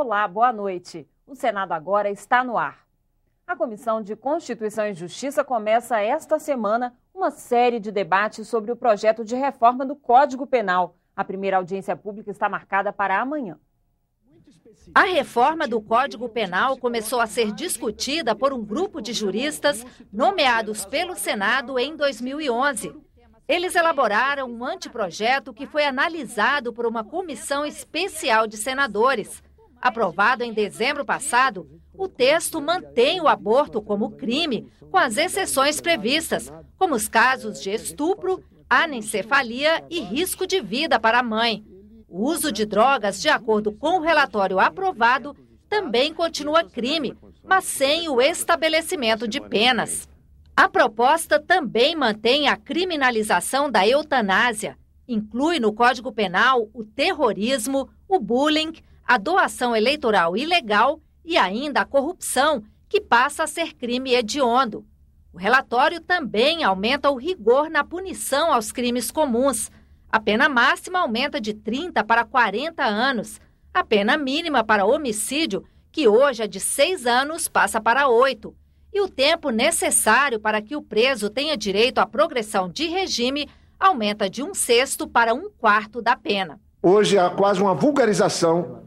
Olá, boa noite. O Senado agora está no ar. A Comissão de Constituição e Justiça começa esta semana uma série de debates sobre o projeto de reforma do Código Penal. A primeira audiência pública está marcada para amanhã. A reforma do Código Penal começou a ser discutida por um grupo de juristas nomeados pelo Senado em 2011. Eles elaboraram um anteprojeto que foi analisado por uma comissão especial de senadores. Aprovado em dezembro passado, o texto mantém o aborto como crime, com as exceções previstas, como os casos de estupro, anencefalia e risco de vida para a mãe. O uso de drogas, de acordo com o relatório aprovado, também continua crime, mas sem o estabelecimento de penas. A proposta também mantém a criminalização da eutanásia. Inclui no Código Penal o terrorismo, o bullying, a doação eleitoral ilegal e ainda a corrupção, que passa a ser crime hediondo. O relatório também aumenta o rigor na punição aos crimes comuns. A pena máxima aumenta de 30 para 40 anos. A pena mínima para homicídio, que hoje é de 6 anos, passa para 8. E o tempo necessário para que o preso tenha direito à progressão de regime aumenta de 1/6 para 1/4 da pena. Hoje há quase uma vulgarização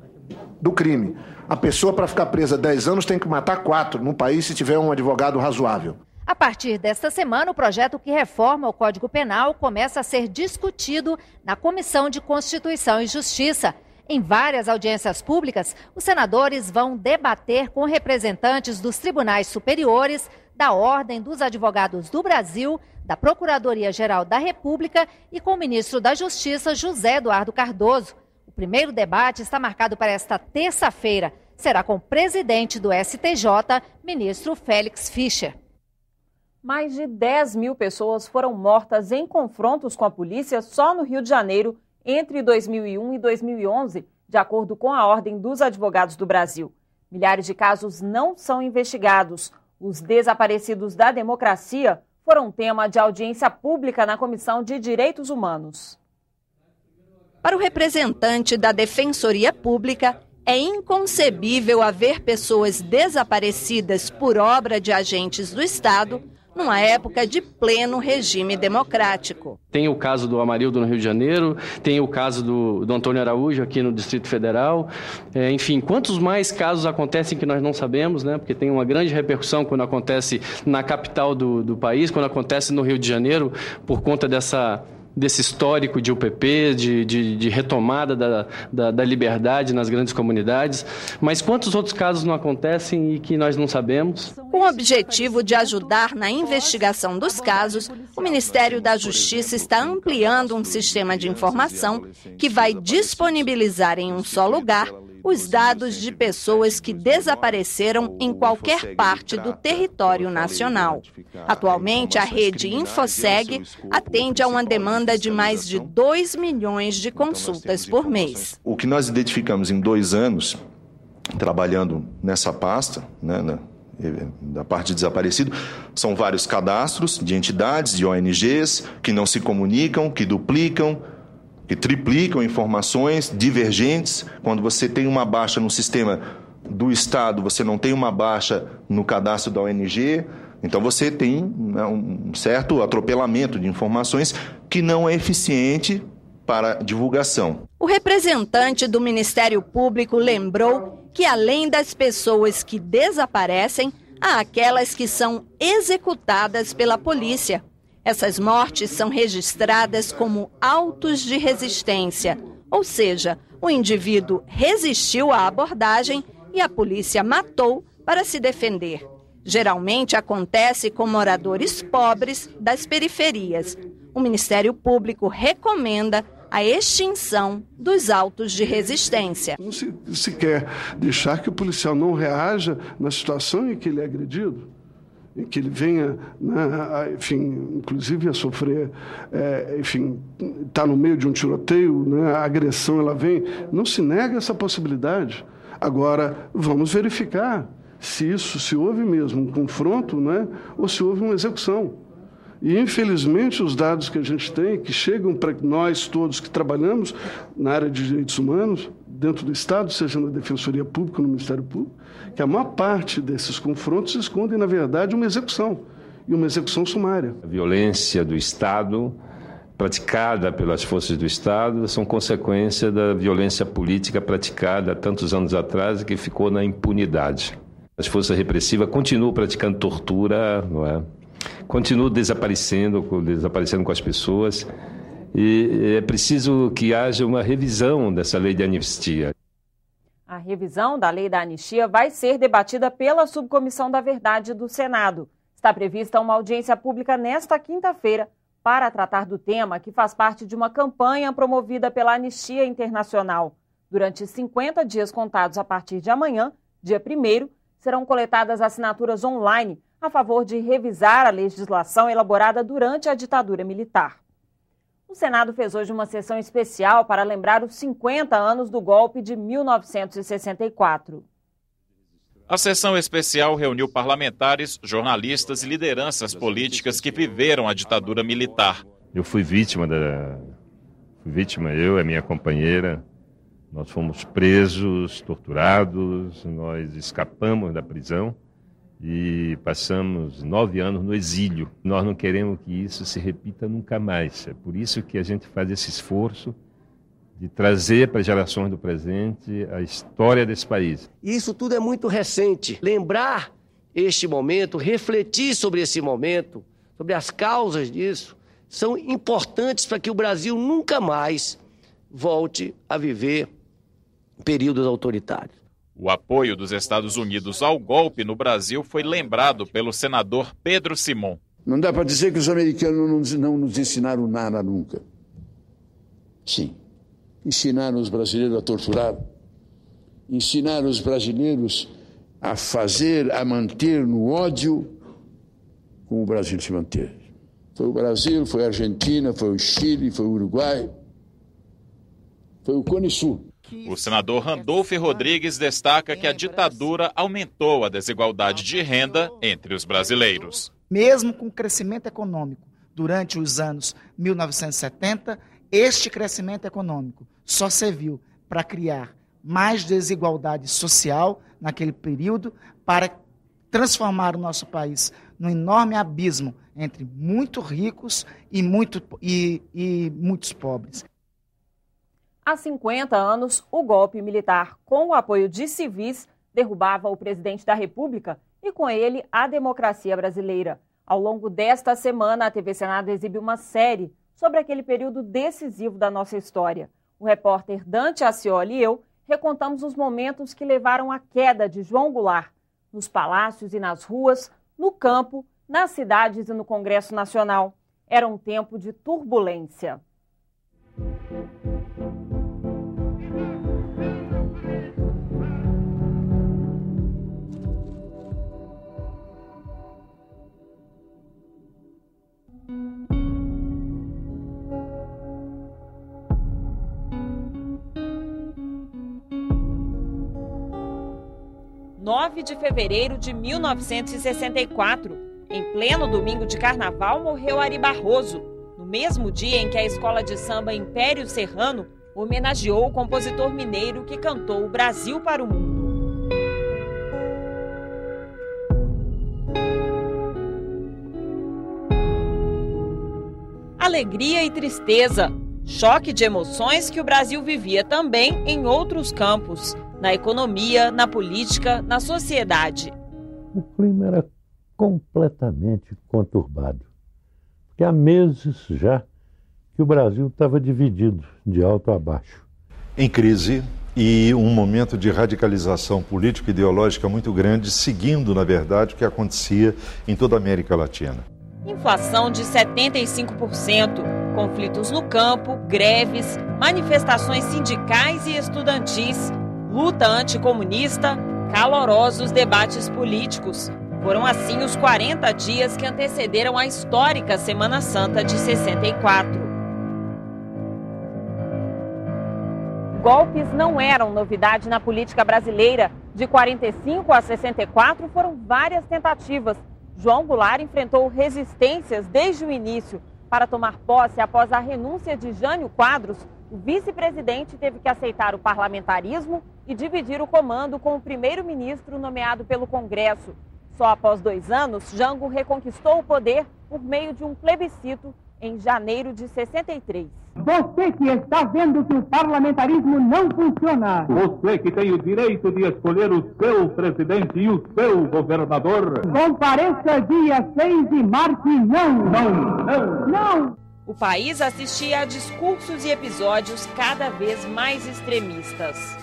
do crime. A pessoa, para ficar presa 10 anos, tem que matar 4 num país se tiver um advogado razoável. A partir desta semana, o projeto que reforma o Código Penal começa a ser discutido na Comissão de Constituição e Justiça. Em várias audiências públicas, os senadores vão debater com representantes dos tribunais superiores, da Ordem dos Advogados do Brasil, da Procuradoria-Geral da República e com o ministro da Justiça, José Eduardo Cardoso. O primeiro debate está marcado para esta terça-feira. Será com o presidente do STJ, ministro Félix Fischer. Mais de 10 mil pessoas foram mortas em confrontos com a polícia só no Rio de Janeiro entre 2001 e 2011, de acordo com a Ordem dos Advogados do Brasil. Milhares de casos não são investigados. Os desaparecidos da democracia foram tema de audiência pública na Comissão de Direitos Humanos. Para o representante da Defensoria Pública, é inconcebível haver pessoas desaparecidas por obra de agentes do Estado numa época de pleno regime democrático. Tem o caso do Amarildo no Rio de Janeiro, tem o caso do Antônio Araújo aqui no Distrito Federal. Enfim, quantos mais casos acontecem que nós não sabemos, né? Porque tem uma grande repercussão quando acontece na capital do país, quando acontece no Rio de Janeiro, por conta desse histórico de UPP, de retomada da liberdade nas grandes comunidades. Mas quantos outros casos não acontecem e que nós não sabemos? Com o objetivo de ajudar na investigação dos casos, o Ministério da Justiça está ampliando um sistema de informação que vai disponibilizar em um só lugar os dados de pessoas que desapareceram em qualquer parte do território nacional. Atualmente, a rede InfoSeg atende a uma demanda de mais de 2 milhões de consultas por mês. O que nós identificamos em 2 anos, trabalhando nessa pasta, da parte de desaparecido, são vários cadastros de entidades, de ONGs, que não se comunicam, que duplicam, que triplicam informações divergentes. Quando você tem uma baixa no sistema do Estado, você não tem uma baixa no cadastro da ONG, então você tem um certo atropelamento de informações que não é eficiente para divulgação. O representante do Ministério Público lembrou que, além das pessoas que desaparecem, há aquelas que são executadas pela polícia. Essas mortes são registradas como autos de resistência, ou seja, o indivíduo resistiu à abordagem e a polícia matou para se defender. Geralmente acontece com moradores pobres das periferias. O Ministério Público recomenda a extinção dos autos de resistência. Não se quer deixar que o policial não reaja na situação em que ele é agredido, em que ele venha, inclusive a sofrer, está no meio de um tiroteio, a agressão ela vem, não se nega essa possibilidade. Agora, vamos verificar se houve mesmo um confronto, ou se houve uma execução. E, infelizmente, os dados que a gente tem, que chegam para nós todos que trabalhamos na área de direitos humanos, dentro do Estado, seja na Defensoria Pública, no Ministério Público, que a maior parte desses confrontos escondem, na verdade, uma execução, e uma execução sumária. A violência do Estado, praticada pelas forças do Estado, são consequência da violência política praticada há tantos anos atrás e que ficou na impunidade. As forças repressivas continuam praticando tortura, não é? Continuam desaparecendo com as pessoas, e é preciso que haja uma revisão dessa lei de anistia. A revisão da lei da anistia vai ser debatida pela Subcomissão da Verdade do Senado. Está prevista uma audiência pública nesta quinta-feira para tratar do tema, que faz parte de uma campanha promovida pela Anistia Internacional. Durante 50 dias contados a partir de amanhã, dia 1º, serão coletadas assinaturas online a favor de revisar a legislação elaborada durante a ditadura militar. O Senado fez hoje uma sessão especial para lembrar os 50 anos do golpe de 1964. A sessão especial reuniu parlamentares, jornalistas e lideranças políticas que viveram a ditadura militar. Eu fui vítima, eu e a minha companheira. Nós fomos presos, torturados, nós escapamos da prisão e passamos 9 anos no exílio. Nós não queremos que isso se repita nunca mais. É por isso que a gente faz esse esforço de trazer para as gerações do presente a história desse país. Isso tudo é muito recente. Lembrar este momento, refletir sobre esse momento, sobre as causas disso, são importantes para que o Brasil nunca mais volte a viver períodos autoritários. O apoio dos Estados Unidos ao golpe no Brasil foi lembrado pelo senador Pedro Simon. Não dá para dizer que os americanos não nos ensinaram nada nunca. Sim. Ensinaram os brasileiros a torturar, ensinaram os brasileiros a manter no ódio como o Brasil se manteve. Foi o Brasil, foi a Argentina, foi o Chile, foi o Uruguai, foi o Cone Sul. O senador Randolfo Rodrigues destaca que a ditadura aumentou a desigualdade de renda entre os brasileiros. Mesmo com o crescimento econômico durante os anos 1970, este crescimento econômico só serviu para criar mais desigualdade social naquele período, para transformar o nosso país num enorme abismo entre muito ricos e muitos pobres. Há 50 anos, o golpe militar, com o apoio de civis, derrubava o presidente da República e, com ele, a democracia brasileira. Ao longo desta semana, a TV Senado exibe uma série sobre aquele período decisivo da nossa história. O repórter Dante Ascioli e eu recontamos os momentos que levaram à queda de João Goulart, nos palácios e nas ruas, no campo, nas cidades e no Congresso Nacional. Era um tempo de turbulência. 9 de fevereiro de 1964, em pleno domingo de carnaval, morreu Ari Barroso, no mesmo dia em que a escola de samba Império Serrano homenageou o compositor mineiro que cantou o Brasil para o mundo. Alegria e tristeza, choque de emoções que o Brasil vivia também em outros campos, na economia, na política, na sociedade. O clima era completamente conturbado, porque há meses já que o Brasil estava dividido de alto a baixo. Em crise e um momento de radicalização política e ideológica muito grande, seguindo, na verdade, o que acontecia em toda a América Latina. Inflação de 75%, conflitos no campo, greves, manifestações sindicais e estudantis, luta anticomunista, calorosos debates políticos. Foram assim os 40 dias que antecederam a histórica Semana Santa de 64. Golpes não eram novidade na política brasileira. De 45 a 64 foram várias tentativas. João Goulart enfrentou resistências desde o início para tomar posse após a renúncia de Jânio Quadros o vice-presidente teve que aceitar o parlamentarismo e dividir o comando com o primeiro-ministro nomeado pelo Congresso. Só após 2 anos, Jango reconquistou o poder por meio de um plebiscito em janeiro de 63. Você que está vendo que o parlamentarismo não funciona. Você que tem o direito de escolher o seu presidente e o seu governador. Compareça dia 6 e marque não. Não. O país assistia a discursos e episódios cada vez mais extremistas.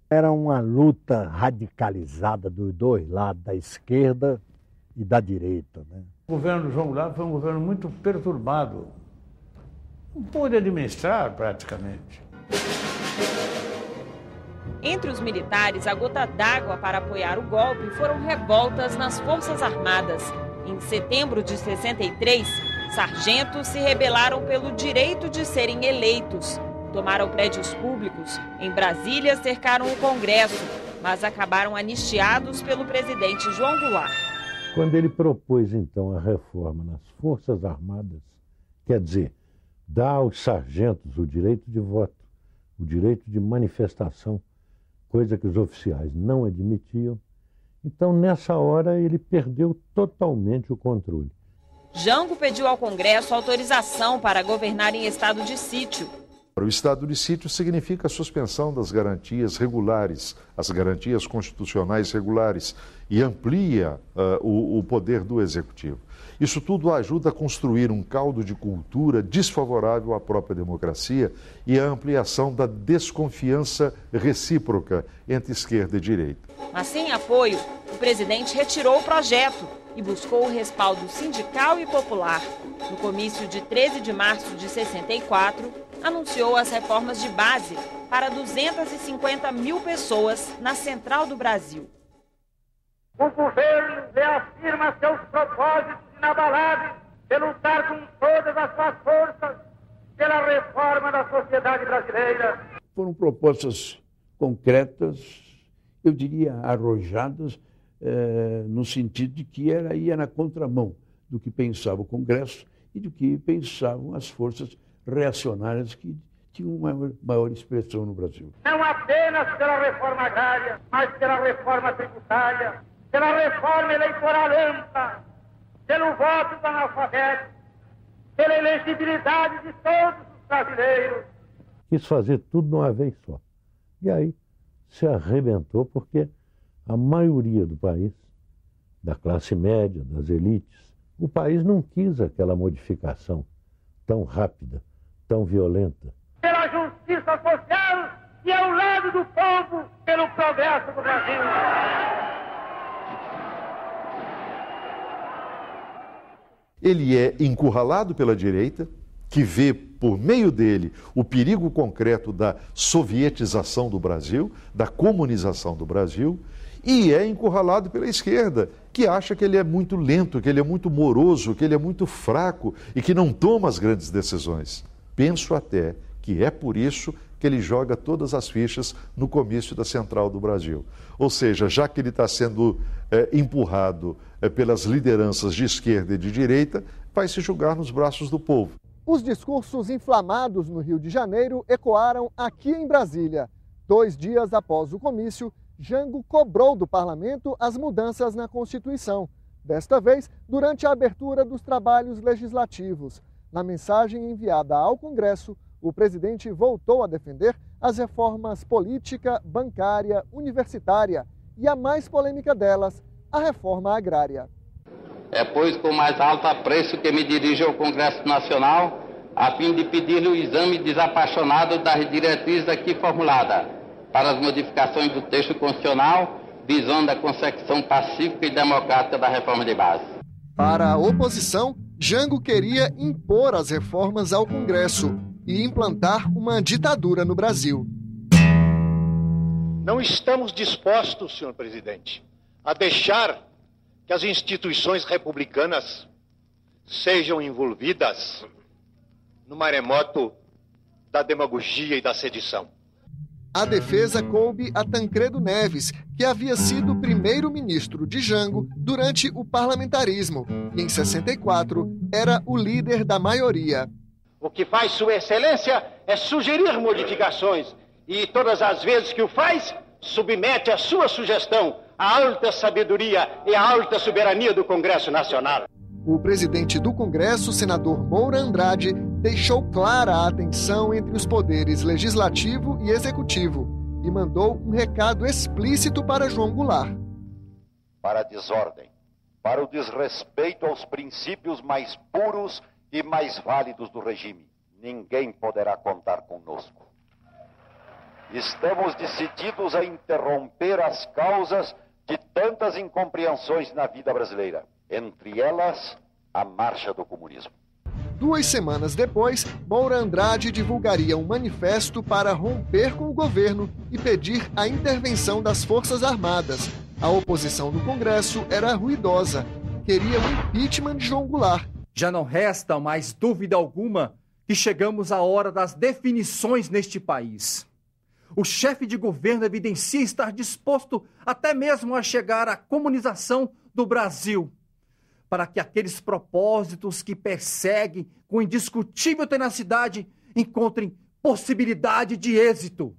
Era uma luta radicalizada dos dois lados, da esquerda e da direita, né? O governo João Goulart foi um governo muito perturbado. Não pôde administrar praticamente. Entre os militares, a gota d'água para apoiar o golpe foram revoltas nas Forças Armadas. Em setembro de 63, sargentos se rebelaram pelo direito de serem eleitos. Tomaram prédios públicos. Em Brasília, cercaram o Congresso, mas acabaram anistiados pelo presidente João Goulart. Quando ele propôs, então, a reforma nas Forças Armadas, quer dizer, dar aos sargentos o direito de voto, o direito de manifestação, coisa que os oficiais não admitiam, então, nessa hora, ele perdeu totalmente o controle. Jango pediu ao Congresso autorização para governar em estado de sítio. O estado de sítio significa a suspensão das garantias regulares, as garantias constitucionais regulares, e amplia o poder do executivo. Isso tudo ajuda a construir um caldo de cultura desfavorável à própria democracia e a ampliação da desconfiança recíproca entre esquerda e direita. Mas sem apoio, o presidente retirou o projeto e buscou o respaldo sindical e popular. No comício de 13 de março de 64, anunciou as reformas de base para 250 mil pessoas na Central do Brasil. O governo reafirma seus propósitos inabaláveis de lutar com todas as suas forças pela reforma da sociedade brasileira. Foram propostas concretas, eu diria arrojadas, no sentido de que ia na contramão do que pensava o Congresso e do que pensavam as forças reacionárias que tinham uma maior expressão no Brasil. Não apenas pela reforma agrária, mas pela reforma tributária, pela reforma eleitoral ampla, pelo voto do analfabeto, pela elegibilidade de todos os brasileiros. Quis fazer tudo de uma vez só. E aí se arrebentou porque a maioria do país, da classe média, das elites, o país não quis aquela modificação tão rápida, tão violenta. Pela justiça social e ao lado do povo, pelo progresso do Brasil. Ele é encurralado pela direita, que vê por meio dele o perigo concreto da sovietização do Brasil, da comunização do Brasil, e é encurralado pela esquerda, que acha que ele é muito lento, que ele é muito moroso, que ele é muito fraco e que não toma as grandes decisões. Penso até que é por isso que ele joga todas as fichas no comício da Central do Brasil. Ou seja, já que ele está sendo empurrado pelas lideranças de esquerda e de direita, vai se jogar nos braços do povo. Os discursos inflamados no Rio de Janeiro ecoaram aqui em Brasília. 2 dias após o comício, Jango cobrou do parlamento as mudanças na Constituição, desta vez durante a abertura dos trabalhos legislativos. Na mensagem enviada ao Congresso, o presidente voltou a defender as reformas política, bancária, universitária e a mais polêmica delas, a reforma agrária. É, pois, com mais alto apreço que me dirijo ao Congresso Nacional, a fim de pedir-lhe o exame desapaixonado das diretrizes aqui formuladas, para as modificações do texto constitucional, visando a consecução pacífica e democrática da reforma de base. Para a oposição, Jango queria impor as reformas ao Congresso e implantar uma ditadura no Brasil. Não estamos dispostos, senhor presidente, a deixar que as instituições republicanas sejam envolvidas no maremoto da demagogia e da sedição. A defesa coube a Tancredo Neves, que havia sido primeiro-ministro de Jango durante o parlamentarismo e, em 64, era o líder da maioria. O que faz Sua Excelência é sugerir modificações e, todas as vezes que o faz, submete a sua sugestão à alta sabedoria e à alta soberania do Congresso Nacional. O presidente do Congresso, senador Moura Andrade, deixou clara a atenção entre os poderes legislativo e executivo e mandou um recado explícito para João Goulart. Para a desordem, para o desrespeito aos princípios mais puros e mais válidos do regime, ninguém poderá contar conosco. Estamos decididos a interromper as causas de tantas incompreensões na vida brasileira, entre elas, a marcha do comunismo. 2 semanas depois, Moura Andrade divulgaria um manifesto para romper com o governo e pedir a intervenção das Forças Armadas. A oposição no Congresso era ruidosa, queria o impeachment de João Goulart. Já não resta mais dúvida alguma que chegamos à hora das definições neste país. O chefe de governo evidencia estar disposto até mesmo a chegar à comunização do Brasil, para que aqueles propósitos que perseguem com indiscutível tenacidade encontrem possibilidade de êxito.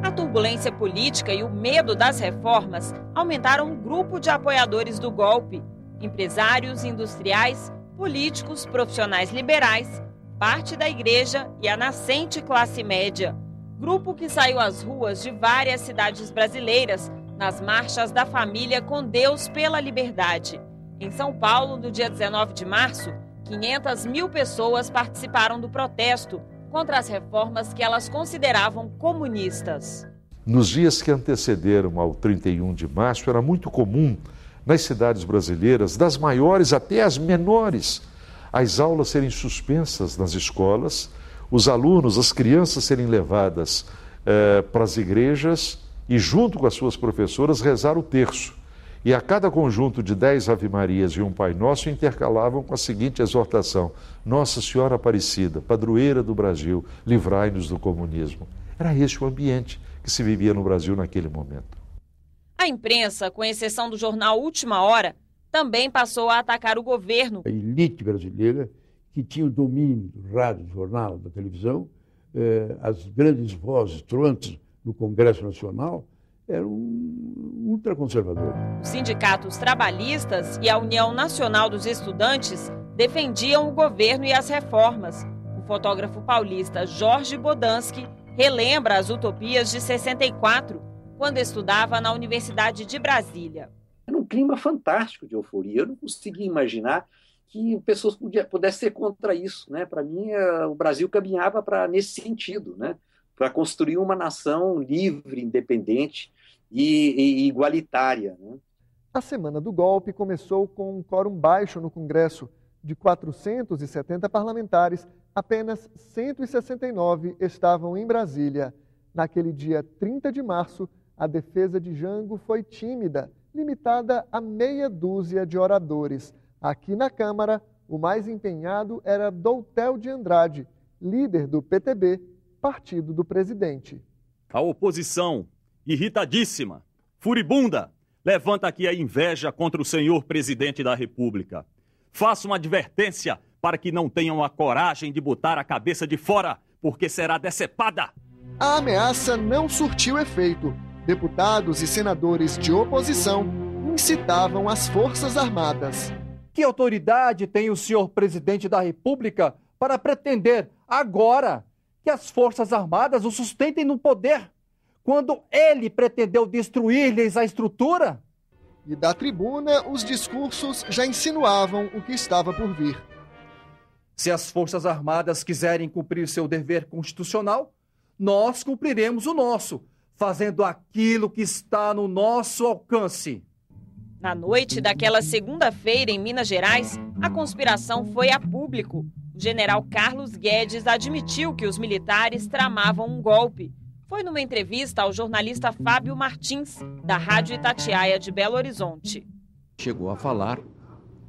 A turbulência política e o medo das reformas aumentaram um grupo de apoiadores do golpe. Empresários, industriais, políticos, profissionais liberais, parte da igreja e a nascente classe média. Grupo que saiu às ruas de várias cidades brasileiras nas marchas da família com Deus pela liberdade. Em São Paulo, no dia 19 de março, 500 mil pessoas participaram do protesto contra as reformas que elas consideravam comunistas. Nos dias que antecederam ao 31 de março, era muito comum nas cidades brasileiras, das maiores até as menores, as aulas serem suspensas nas escolas, os alunos, as crianças serem levadas para as igrejas e, junto com as suas professoras, rezar o terço. E a cada conjunto de 10 Ave-Marias e um Pai Nosso intercalavam com a seguinte exortação: Nossa Senhora Aparecida, padroeira do Brasil, livrai-nos do comunismo. Era este o ambiente que se vivia no Brasil naquele momento. A imprensa, com exceção do jornal Última Hora, também passou a atacar o governo. A elite brasileira, que tinha o domínio do rádio, do jornal, da televisão, as grandes vozes troantes no Congresso Nacional, eram ultraconservadores. Os sindicatos trabalhistas e a União Nacional dos Estudantes defendiam o governo e as reformas. O fotógrafo paulista Jorge Bodansky relembra as utopias de 64, quando estudava na Universidade de Brasília. Era um clima fantástico de euforia. Eu não conseguia imaginar que pessoas pudessem ser contra isso, né? Para mim, o Brasil caminhava nesse sentido, né? Para construir uma nação livre, independente e igualitária. Né? A semana do golpe começou com um quórum baixo no Congresso. De 470 parlamentares, apenas 169 estavam em Brasília. Naquele dia 30 de março, a defesa de Jango foi tímida, limitada a meia dúzia de oradores. Aqui na Câmara, o mais empenhado era Doutel de Andrade, líder do PTB, partido do presidente. A oposição, irritadíssima, furibunda, levanta aqui a inveja contra o senhor presidente da República. Faço uma advertência para que não tenham a coragem de botar a cabeça de fora, porque será decepada. A ameaça não surtiu efeito. Deputados e senadores de oposição incitavam as Forças Armadas. Que autoridade tem o senhor presidente da República para pretender, agora, que as Forças Armadas o sustentem no poder, quando ele pretendeu destruir-lhes a estrutura? E da tribuna, os discursos já insinuavam o que estava por vir. Se as Forças Armadas quiserem cumprir seu dever constitucional, nós cumpriremos o nosso, fazendo aquilo que está no nosso alcance. Na noite daquela segunda-feira, em Minas Gerais, a conspiração foi a público. O general Carlos Guedes admitiu que os militares tramavam um golpe. Foi numa entrevista ao jornalista Fábio Martins, da Rádio Itatiaia de Belo Horizonte. Chegou a falar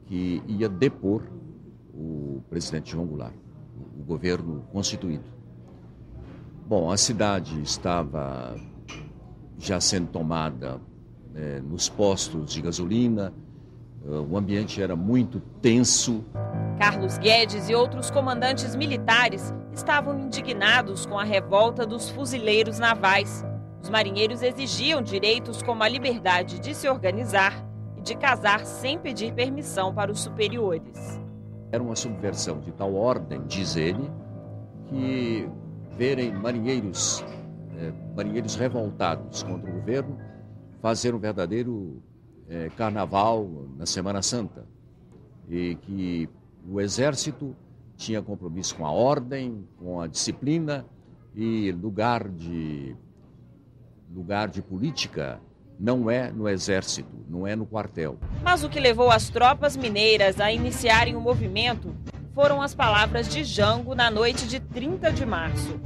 que ia depor o presidente João Goulart, o governo constituído. Bom, a cidade estava já sendo tomada nos postos de gasolina, O ambiente era muito tenso. Carlos Guedes e outros comandantes militares estavam indignados com a revolta dos fuzileiros navais. Os marinheiros exigiam direitos como a liberdade de se organizar e de casar sem pedir permissão para os superiores. Era uma subversão de tal ordem, diz ele, que verem marinheiros revoltados contra o governo fazer um verdadeiro carnaval na Semana Santa, e que o Exército tinha compromisso com a ordem, com a disciplina, e lugar de política não é no Exército, não é no quartel. Mas o que levou as tropas mineiras a iniciarem o movimento foram as palavras de Jango na noite de 30 de março.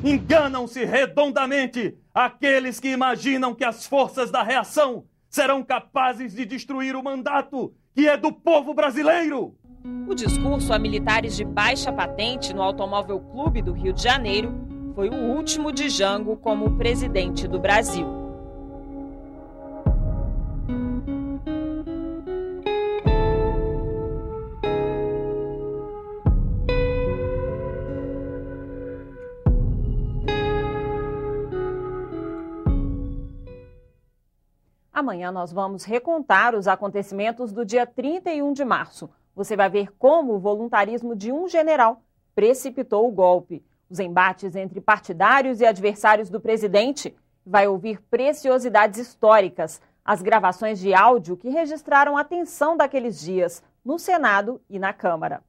Enganam-se redondamente aqueles que imaginam que as forças da reação serão capazes de destruir o mandato que é do povo brasileiro. O discurso a militares de baixa patente no Automóvel Clube do Rio de Janeiro foi o último de Jango como presidente do Brasil. Amanhã nós vamos recontar os acontecimentos do dia 31 de março. Você vai ver como o voluntarismo de um general precipitou o golpe, os embates entre partidários e adversários do presidente. Vai ouvir preciosidades históricas, as gravações de áudio que registraram a tensão daqueles dias no Senado e na Câmara.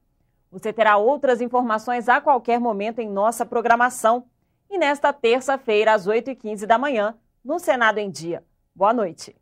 Você terá outras informações a qualquer momento em nossa programação. E nesta terça-feira, às 8h15 da manhã, no Senado em Dia. Boa noite.